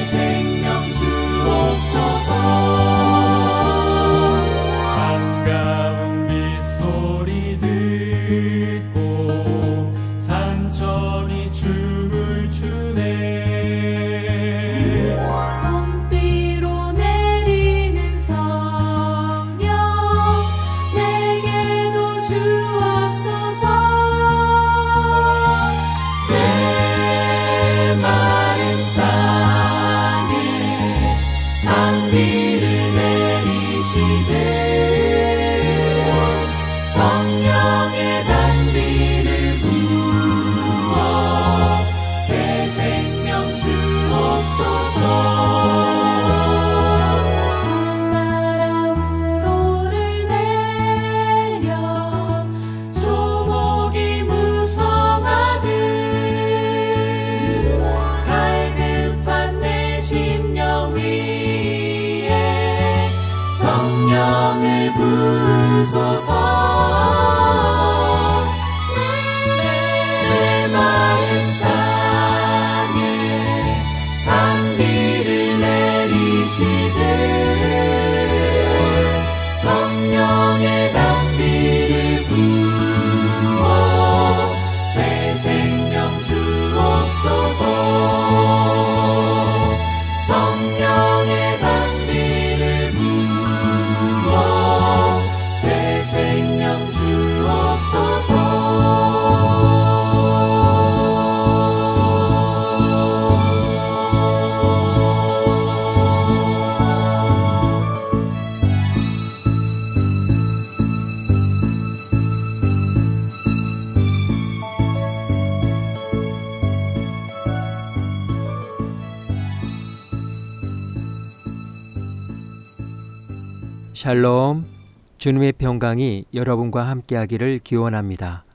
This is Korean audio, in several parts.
생명 주옵소서. 반가운 빗소리 듣고 산천이 춤을 추네. 봄비로 내리는 성령 내게도 주옵소서. 내 마른 땅에 단비를 내리시되 성령의 단비를 부어 새 생명 주옵소서. 적나라 우로를 내려 조목이 무성하듯 갈급한 내 심령 위에 성령을 부으소서. 내 마른 땅에 단비를 내리시되 성령의 단비를 부어 새 생명 주옵소서. 성령의 단비를 부어 새 생명 주옵소서. 샬롬, 주님의 평강이 여러분과 함께하기를 기원합니다.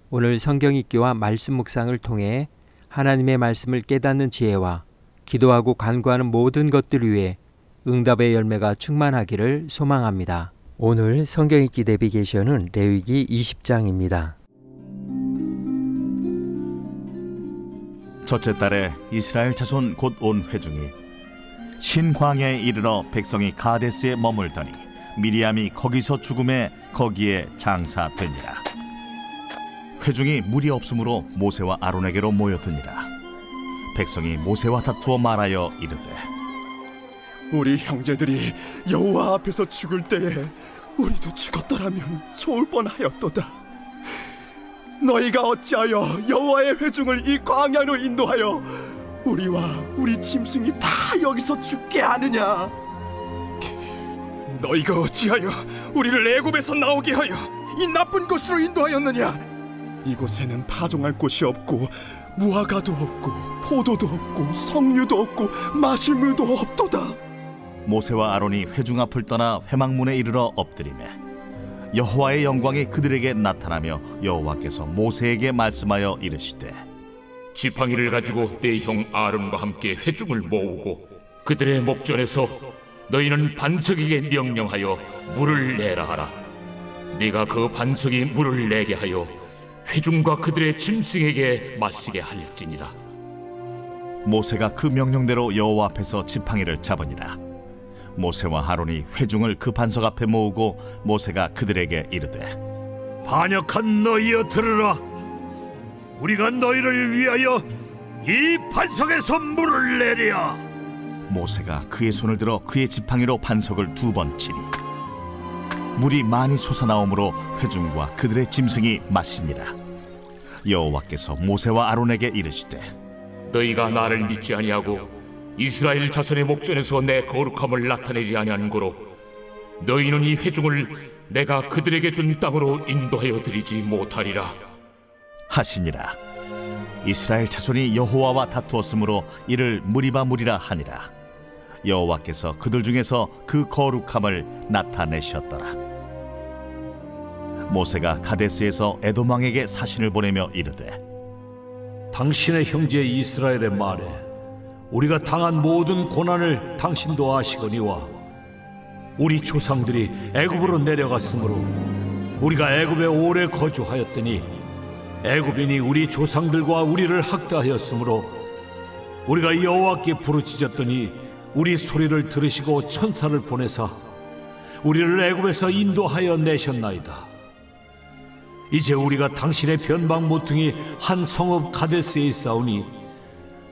오늘 성경 읽기와 말씀 묵상을 통해 하나님의 말씀을 깨닫는 지혜와 기도하고 간구하는 모든 것들 위해 응답의 열매가 충만하기를 소망합니다. 오늘 성경 읽기 내비게이션은 레위기 20장입니다. 첫째 달에 이스라엘 자손 곧 온 회중이 신광야에 이르러 백성이 가데스에 머물더니 미리암이 거기서 죽음에 거기에 장사되니라. 회중이 물이 없으므로 모세와 아론에게로 모였더니라. 백성이 모세와 다투어 말하여 이르되 우리 형제들이 여호와 앞에서 죽을 때에 우리도 죽었더라면 좋을 뻔하였도다. 너희가 어찌하여 여호와의 회중을 이 광야로 인도하여 우리와 우리 짐승이 다 여기서 죽게 하느냐? 너희가 어찌하여 우리를 애굽에서 나오게 하여 이 나쁜 곳으로 인도하였느냐? 이곳에는 파종할 곳이 없고 무화과도 없고 포도도 없고 석류도 없고 마실 물도 없도다. 모세와 아론이 회중 앞을 떠나 회막문에 이르러 엎드리매 여호와의 영광이 그들에게 나타나며 여호와께서 모세에게 말씀하여 이르시되 지팡이를 가지고 내 형 아론과 함께 회중을 모으고 그들의 목전에서 너희는 반석에게 명령하여 물을 내라 하라. 네가 그 반석이 물을 내게 하여 회중과 그들의 짐승에게 마시게 할지니라. 모세가 그 명령대로 여호와 앞에서 지팡이를 잡으니라. 모세와 아론이 회중을 그 반석 앞에 모으고 모세가 그들에게 이르되 반역한 너희여 들으라. 우리가 너희를 위하여 이 반석에서 물을 내랴. 모세가 그의 손을 들어 그의 지팡이로 반석을 2번 치니 물이 많이 솟아나오므로 회중과 그들의 짐승이 마시니라. 여호와께서 모세와 아론에게 이르시되 너희가 나를 믿지 아니하고 이스라엘 자손의 목전에서 내 거룩함을 나타내지 아니하는 고로 너희는 이 회중을 내가 그들에게 준 땅으로 인도하여 드리지 못하리라 하시니라. 이스라엘 자손이 여호와와 다투었으므로 이를 무리바 무리라 하니라. 여호와께서 그들 중에서 그 거룩함을 나타내셨더라. 모세가 가데스에서 에돔 왕에게 사신을 보내며 이르되 당신의 형제 이스라엘의 말에 우리가 당한 모든 고난을 당신도 아시거니와 우리 조상들이 애굽으로 내려갔으므로 우리가 애굽에 오래 거주하였더니 애굽인이 우리 조상들과 우리를 학대하였으므로 우리가 여호와께 부르짖었더니 우리 소리를 들으시고 천사를 보내사 우리를 애굽에서 인도하여 내셨나이다. 이제 우리가 당신의 변방 모퉁이 한 성읍 가데스에 있사오니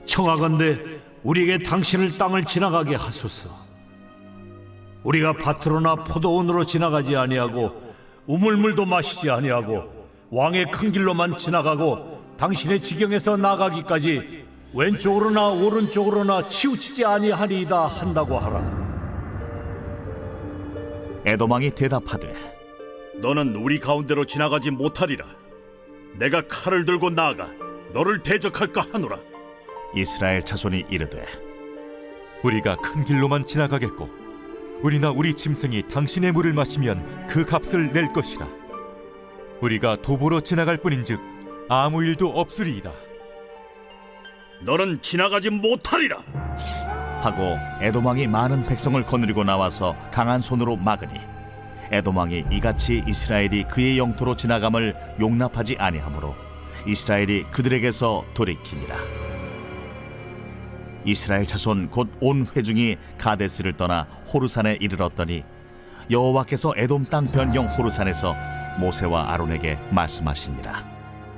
청하건대 우리에게 당신을 땅을 지나가게 하소서. 우리가 밭으로나 포도원으로 지나가지 아니하고 우물물도 마시지 아니하고 왕의 큰 길로만 지나가고 당신의 지경에서 나가기까지 왼쪽으로나 오른쪽으로나 치우치지 아니하리이다 한다고 하라. 에돔 왕이 대답하되 너는 우리 가운데로 지나가지 못하리라. 내가 칼을 들고 나아가 너를 대적할까 하노라. 이스라엘 자손이 이르되 우리가 큰 길로만 지나가겠고 우리나 우리 짐승이 당신의 물을 마시면 그 값을 낼 것이라. 우리가 도보로 지나갈 뿐인즉 아무 일도 없으리이다. 너는 지나가지 못하리라 하고 에돔 왕이 많은 백성을 거느리고 나와서 강한 손으로 막으니 에돔 왕이 이같이 이스라엘이 그의 영토로 지나감을 용납하지 아니하므로 이스라엘이 그들에게서 돌이키니라. 이스라엘 자손 곧 온 회중이 가데스를 떠나 호르산에 이르렀더니 여호와께서 에돔 땅 변경 호르산에서 모세와 아론에게 말씀하시니라.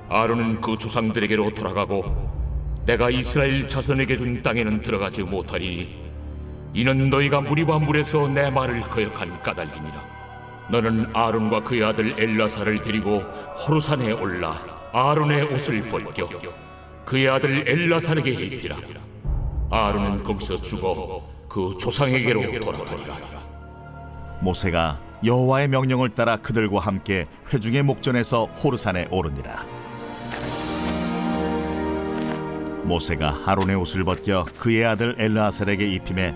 아론은 그 조상들에게로 돌아가고 내가 이스라엘 자손에게 준 땅에는 들어가지 못하리니 이는 너희가 무리와 물에서 내 말을 거역한 까닭이니라. 너는 아론과 그의 아들 엘라사를 데리고 호르산에 올라 아론의 옷을 벗겨 그의 아들 엘라사에게 입히라. 아론은 거기서 죽어 그 조상에게로 돌아가리라. 모세가 여호와의 명령을 따라 그들과 함께 회중의 목전에서 호르산에 오르니라. 모세가 아론의 옷을 벗겨 그의 아들 엘르아살에게 입히매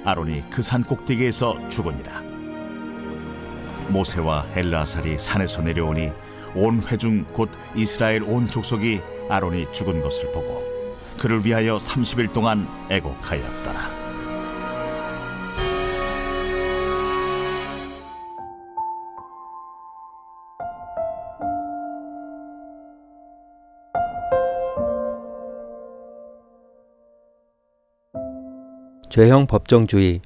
아론이 그 산 꼭대기에서 죽으니라. 모세와 엘르아살이 산에서 내려오니 온 회중 곧 이스라엘 온 족속이 아론이 죽은 것을 보고 그를 위하여 30일 동안 애곡하였더라. 죄형 법정주의.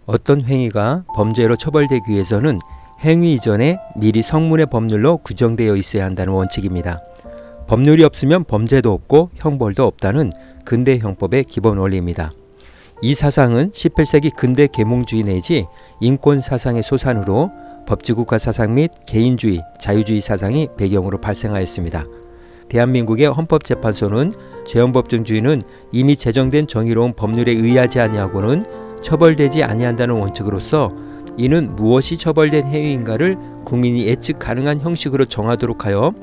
어떤 행위가 범죄로 처벌되기 위해서는 행위 이전에 미리 성문의 법률로 규정되어 있어야 한다는 원칙입니다. 법률이 없으면 범죄도 없고 형벌도 없다는 근대 형법의 기본 원리입니다. 이 사상은 18세기 근대 계몽주의 내지 인권 사상의 소산으로 법치국가 사상 및 개인주의, 자유주의 사상이 배경으로 발생하였습니다. 대한민국의 헌법재판소는 죄형법정주의는 이미 제정된 정의로운 법률에 의하지 아니하고는 처벌되지 아니한다는 원칙으로서 이는 무엇이 처벌된 행위인가를 국민이 예측 가능한 형식으로 정하도록 하여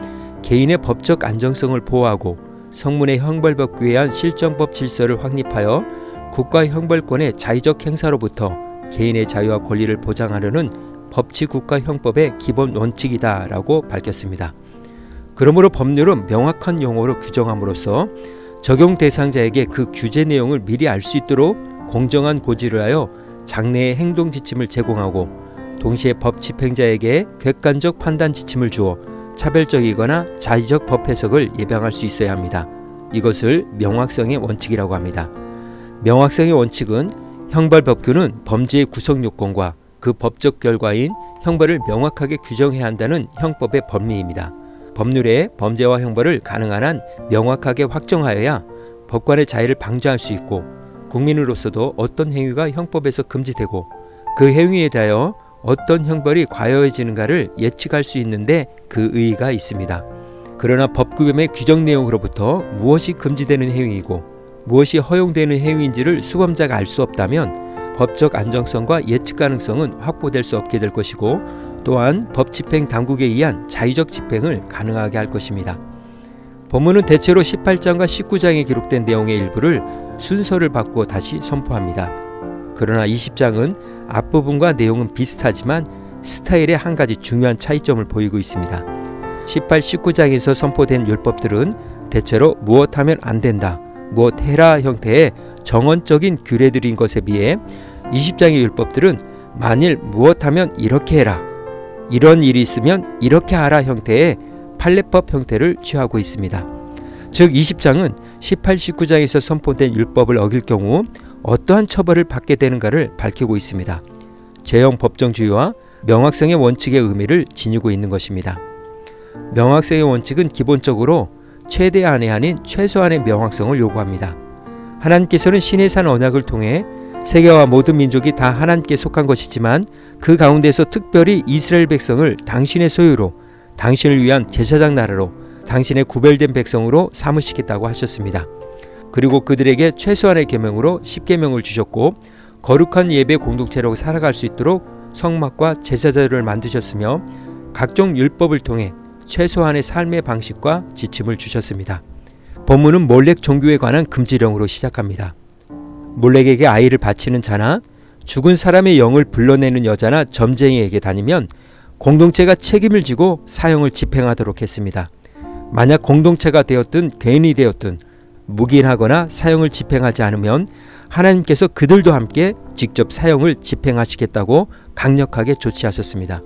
개인의 법적 안정성을 보호하고 성문의 형벌법규에 의한 실정법 질서를 확립하여 국가 형벌권의 자의적 행사로부터 개인의 자유와 권리를 보장하려는 법치국가형법의 기본 원칙이다라고 밝혔습니다. 그러므로 법률은 명확한 용어로 규정함으로써 적용 대상자에게 그 규제 내용을 미리 알 수 있도록 공정한 고지를 하여 장래의 행동 지침을 제공하고 동시에 법 집행자에게 객관적 판단 지침을 주어 차별적이거나 자의적 법 해석을 예방할 수 있어야 합니다. 이것을 명확성의 원칙이라고 합니다. 명확성의 원칙은 형벌법규는 범죄의 구성 요건과 그 법적 결과인 형벌을 명확하게 규정해야 한다는 형법의 법리입니다. 법률에 범죄와 형벌을 가능한 한 명확하게 확정하여야 법관의 자의를 방조할 수 있고 국민으로서도 어떤 행위가 형법에서 금지되고 그 행위에 대하여 어떤 형벌이 과여해지는가를 예측할 수 있는데 그 의의가 있습니다. 그러나 법규범의 규정 내용으로부터 무엇이 금지되는 행위이고 무엇이 허용되는 행위인지를 수범자가 알 수 없다면 법적 안정성과 예측 가능성은 확보될 수 없게 될 것이고 또한 법 집행 당국에 의한 자의적 집행을 가능하게 할 것입니다. 본문은 대체로 18장과 19장에 기록된 내용의 일부를 순서를 바꾸어 다시 선포합니다. 그러나 20장은 앞부분과 내용은 비슷하지만 스타일에 한 가지 중요한 차이점을 보이고 있습니다. 18, 19장에서 선포된 율법들은 대체로 무엇하면 안 된다, 무엇 해라 형태의 정언적인 규례들인 것에 비해 20장의 율법들은 만일 무엇하면 이렇게 해라, 이런 일이 있으면 이렇게 하라 형태의 판례법 형태를 취하고 있습니다. 즉 20장은 18, 19장에서 선포된 율법을 어길 경우 어떠한 처벌을 받게 되는가를 밝히고 있습니다. 죄형 법정주의와 명확성의 원칙의 의미를 지니고 있는 것입니다. 명확성의 원칙은 기본적으로 최대한이 아닌 최소한의 명확성을 요구합니다. 하나님께서는 시내산 언약을 통해 세계와 모든 민족이 다 하나님께 속한 것이지만 그 가운데서 특별히 이스라엘 백성을 당신의 소유로, 당신을 위한 제사장 나라로, 당신의 구별된 백성으로 삼으시겠다고 하셨습니다. 그리고 그들에게 최소한의 계명으로 10계명을 주셨고 거룩한 예배 공동체로 살아갈 수 있도록 성막과 제사자들을 만드셨으며 각종 율법을 통해 최소한의 삶의 방식과 지침을 주셨습니다. 본문은 몰렉 종교에 관한 금지령으로 시작합니다. 몰렉에게 아이를 바치는 자나 죽은 사람의 영을 불러내는 여자나 점쟁이에게 다니면 공동체가 책임을 지고 사형을 집행하도록 했습니다. 만약 공동체가 되었든 개인이 되었든 묵인하거나 사형을 집행하지 않으면 하나님께서 그들도 함께 직접 사형을 집행하시겠다고 강력하게 조치하셨습니다.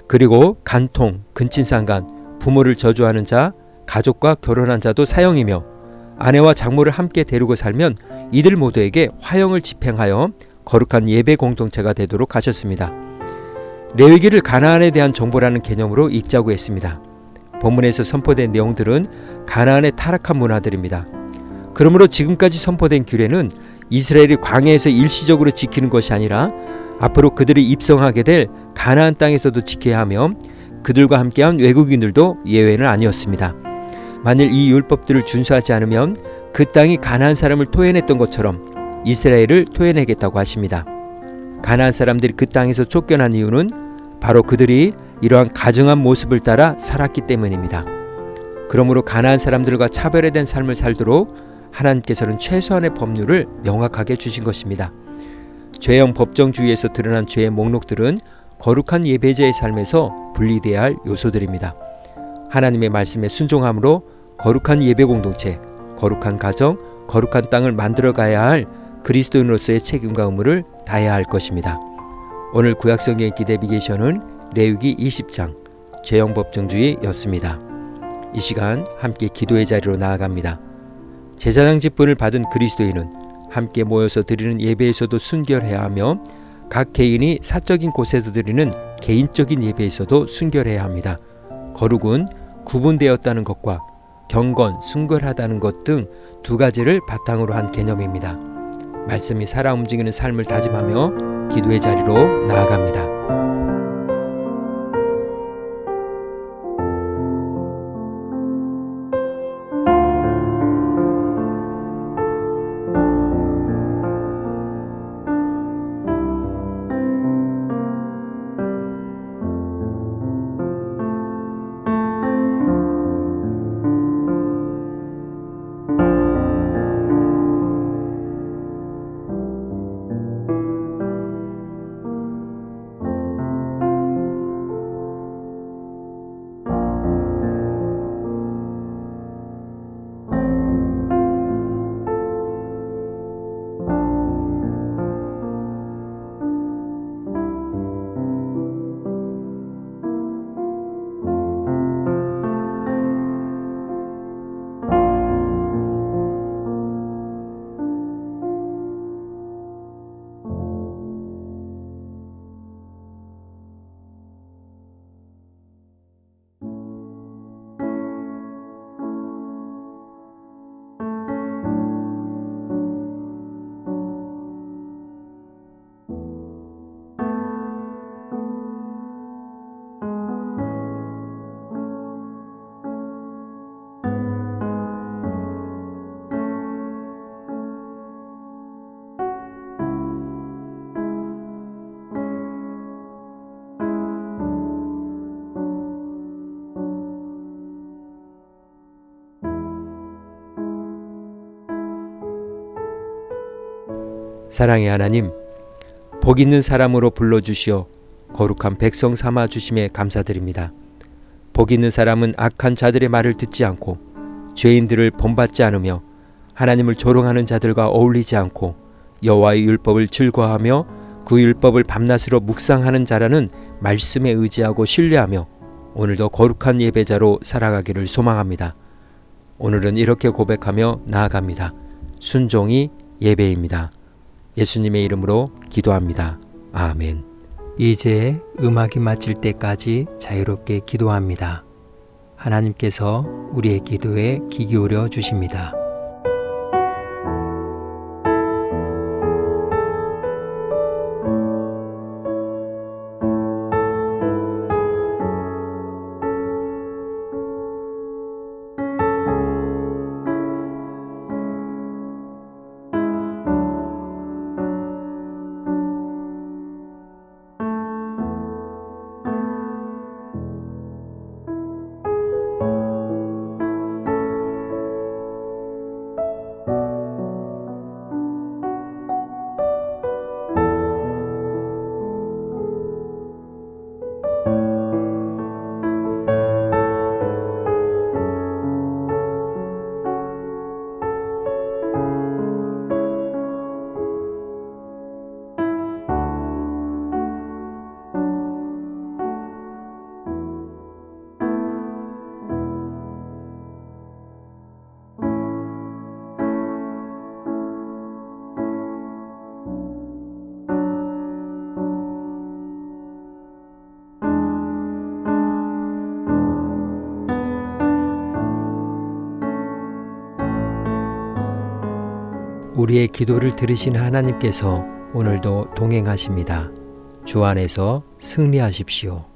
그리고 간통, 근친상간, 부모를 저주하는 자, 가족과 결혼한 자도 사형이며 아내와 장모를 함께 데리고 살면 이들 모두에게 화형을 집행하여 거룩한 예배 공동체가 되도록 하셨습니다. 레위기를 가나안에 대한 정보라는 개념으로 읽자고 했습니다. 본문에서 선포된 내용들은 가나안의 타락한 문화들입니다. 그러므로 지금까지 선포된 규례는 이스라엘이 광야에서 일시적으로 지키는 것이 아니라 앞으로 그들이 입성하게 될 가나안 땅에서도 지켜야 하며 그들과 함께한 외국인들도 예외는 아니었습니다. 만일 이 율법들을 준수하지 않으면 그 땅이 가나안 사람을 토해냈던 것처럼 이스라엘을 토해내겠다고 하십니다. 가나안 사람들이 그 땅에서 쫓겨난 이유는 바로 그들이 이러한 가증한 모습을 따라 살았기 때문입니다. 그러므로 가나안 사람들과 차별화된 삶을 살도록 하나님께서는 최소한의 법률을 명확하게 주신 것입니다. 죄형 법정주의에서 드러난 죄의 목록들은 거룩한 예배자의 삶에서 분리돼야 할 요소들입니다. 하나님의 말씀에 순종함으로 거룩한 예배 공동체, 거룩한 가정, 거룩한 땅을 만들어가야 할 그리스도인으로서의 책임과 의무를 다해야 할 것입니다. 오늘 구약성경 읽기 내비게이션은 레위기 20장 죄형 법정주의였습니다. 이 시간 함께 기도의 자리로 나아갑니다. 제사장 직분을 받은 그리스도인은 함께 모여서 드리는 예배에서도 순결해야 하며 각 개인이 사적인 곳에서 드리는 개인적인 예배에서도 순결해야 합니다. 거룩은 구분되었다는 것과 경건, 순결하다는 것 등 두 가지를 바탕으로 한 개념입니다. 말씀이 살아 움직이는 삶을 다짐하며 기도의 자리로 나아갑니다. 사랑의 하나님, 복 있는 사람으로 불러주시어 거룩한 백성 삼아 주심에 감사드립니다. 복 있는 사람은 악한 자들의 말을 듣지 않고 죄인들을 본받지 않으며 하나님을 조롱하는 자들과 어울리지 않고 여호와의 율법을 즐거워하며 그 율법을 밤낮으로 묵상하는 자라는 말씀에 의지하고 신뢰하며 오늘도 거룩한 예배자로 살아가기를 소망합니다. 오늘은 이렇게 고백하며 나아갑니다. 순종이 예배입니다. 예수님의 이름으로 기도합니다. 아멘. 이제 음악이 마칠 때까지 자유롭게 기도합니다. 하나님께서 우리의 기도에 귀 기울여 주십니다. 우리의 기도를 들으신 하나님께서 오늘도 동행하십니다. 주 안에서 승리하십시오.